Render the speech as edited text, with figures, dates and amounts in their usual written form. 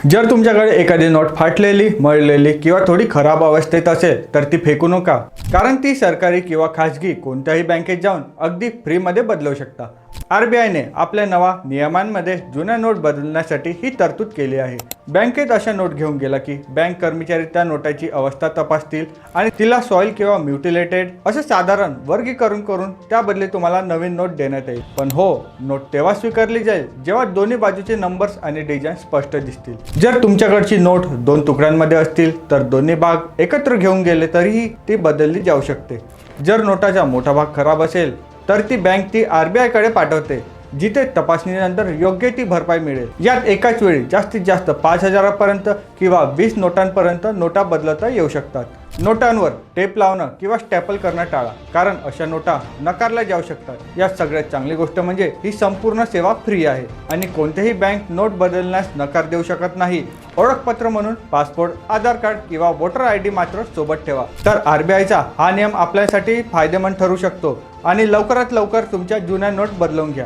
जर तुमच्याकडे एखादी नोट फाटलेली, मळलेली किंवा थोडी खराब अवस्थेत असेल तर ती फेकू नका, कारण ती सरकारी किंवा खाजगी कोणत्याही बँकेत जाऊन अगदी फ्रीमध्ये बदलू शकता। आरबीआयने आपल्या नवा नियमांमध्ये जुन्या नोट बदलण्यासाठी ही तरतूद केली आहे। बँकेत अशा नोट घेऊन गेला की बँक कर्मचारी त्या नोटाची अवस्था तपासतील आणि तिला सॉइल किंवा म्युटिलेटेड असे साधारण वर्गीकरण करून त्याबदले तुम्हाला नवीन नोट देण्यात येईल। पण हो, नोट तेव्हा स्वीकारली जाईल जेव्हा दोन्ही बाजूचे नंबर्स आणि डिझाईन स्पष्ट दिसतील। जर तुमच्याकडची नोट 2 तुकड्यांमध्ये असतील तर दोन्ही भाग एकत्र घेऊन गेले तरीही ती बदलली जाऊ शकते। जर नोटाचा मोठा भाग खराब असेल तर ती बँक ती आरबीआय कडे पाठवते, जिथे तपासणीनंतर योग्य ती भरपाई मिळेल। यात एकाच वेळी जास्तीत जास्त 5,000 पर्यंत किंवा 20 नोटांपर्यंत नोटा बदलता येऊ शकतात। नोटांवर टेप लावणं किंवा स्टॅपल करणं टाळा, कारण अशा नोटा नकारल्या जाऊ शकतात। यात सगळ्यात चांगली गोष्ट म्हणजे ही संपूर्ण सेवा फ्री आहे आणि कोणतीही बँक नोट बदलण्यास नकार देऊ शकत नाही। ओळखपत्र म्हणून पासपोर्ट, आधार कार्ड किंवा वोटर आयडी मात्र सोबत ठेवा। तर आरबीआयचा हा नियम आपल्यासाठी फायदेमंद ठरू शकतो आणि लवकरात लवकर तुमच्या जुन्या नोट बदलून घ्या।